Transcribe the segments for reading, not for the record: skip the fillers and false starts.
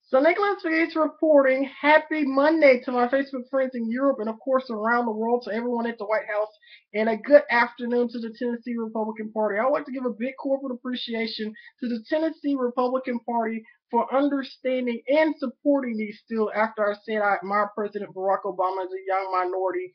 So Nicholas Pegues reporting happy Monday to my Facebook friends in Europe and of course around the world, to everyone at the White House, and a good afternoon to the Tennessee Republican Party. I would like to give a big corporate appreciation to the Tennessee Republican Party for understanding and supporting me still after I said I admire President Barack Obama as a young minority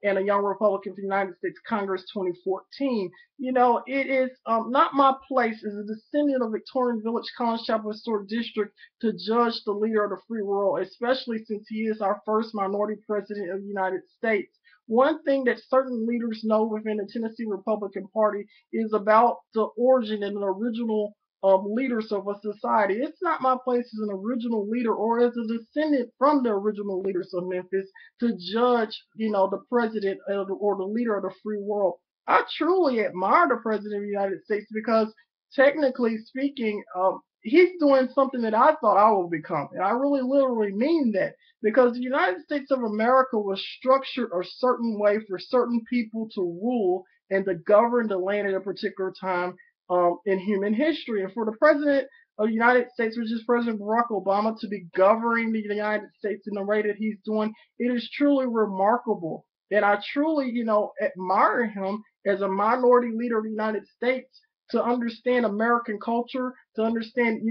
and a young Republican for the United States Congress 2014. It is not my place as a descendant of Victorian Village College Chapel Historic District to judge the leader of the free world, especially since he is our first minority president of the United States. One thing that certain leaders know within the Tennessee Republican Party is about the origin and the original leaders of a society. It's not my place as an original leader or as a descendant from the original leaders of Memphis to judge, the president or the leader of the free world. I truly admire the president of the United States because, technically speaking, he's doing something that I thought I would become. And I really literally mean that because the United States of America was structured a certain way for certain people to rule and to govern the land at a particular time in human history. And for the president of the United States, which is President Barack Obama, to be governing the United States in the way that he's doing, it is truly remarkable. And I truly, admire him as a minority leader of the United States to understand American culture, to understand,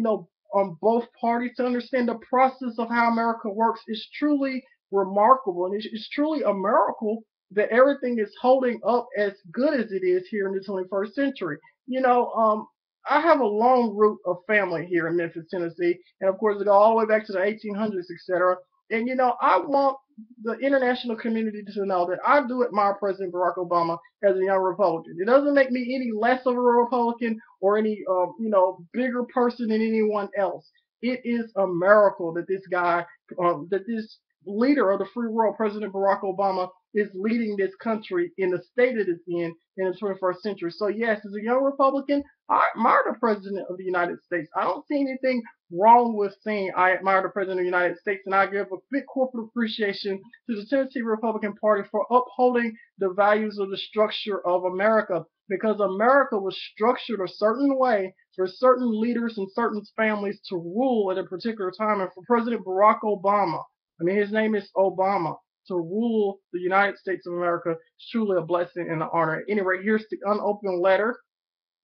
on both parties, to understand the process of how America works is truly remarkable. And it's truly a miracle that everything is holding up as good as it is here in the 21st century. I have a long root of family here in Memphis, Tennessee, and of course, it go all the way back to the 1800s, etc. And I want the international community to know that I do admire President Barack Obama as a young Republican. It doesn't make me any less of a Republican or any, bigger person than anyone else. It is a miracle that this guy, that this leader of the free world, President Barack Obama, is leading this country in the state it is in the 21st century. So yes, as a young Republican, I admire the President of the United States. I don't see anything wrong with saying I admire the President of the United States, and I give a big corporate appreciation to the Tennessee Republican Party for upholding the values of the structure of America, because America was structured a certain way for certain leaders and certain families to rule at a particular time. And for President Barack Obama, his name is Obama, to rule the United States of America is truly a blessing and an honor. At any rate, here's the unopened letter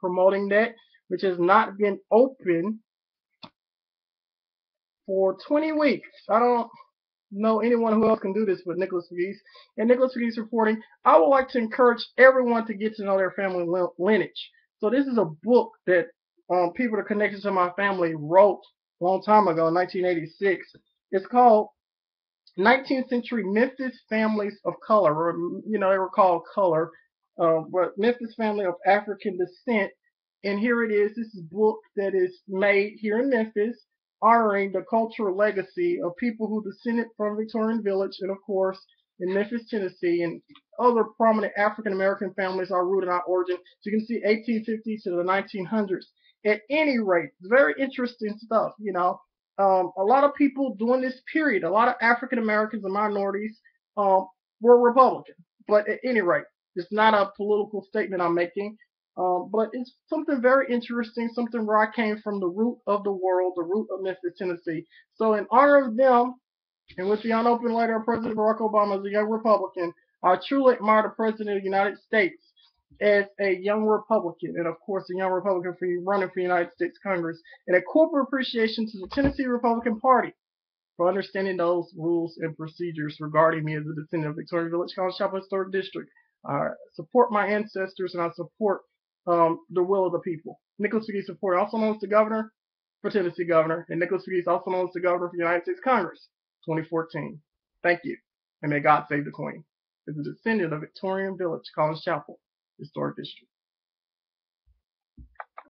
promoting that, which has not been opened for 20 weeks. I don't know anyone who else can do this but Nicholas Pegues. And Nicholas Pegues reporting, I would like to encourage everyone to get to know their family lineage. So this is a book that people that are connected to my family wrote a long time ago in 1986. It's called 19th Century Memphis Families of Color, or they were called Color, but Memphis Family of African Descent. And here it is. This is a book that is made here in Memphis, honoring the cultural legacy of people who descended from Victorian Village, and of course in Memphis, Tennessee, and other prominent African American families are rooted in our origin. So you can see 1850s to the 1900s. At any rate, very interesting stuff. A lot of people during this period, a lot of African Americans and minorities were Republican. But at any rate, it's not a political statement I'm making. But it's something very interesting, something where I came from, the root of the world, the root of Memphis, Tennessee. So in honor of them, and with the unopened letter of President Barack Obama as a young Republican, I truly admire the President of the United States as a young Republican, and of course a young Republican for running for the United States Congress, and a corporate appreciation to the Tennessee Republican Party for understanding those rules and procedures regarding me as a descendant of Victorian Village College Chapel Historic District. I support my ancestors and I support the will of the people. Nicholas Pegues supporter, also known as the governor for Tennessee governor, and Nicholas Pegues also known as the governor for the United States Congress 2014. Thank you, and may God save the Queen. As a descendant of Victorian Village College Chapel Historic District.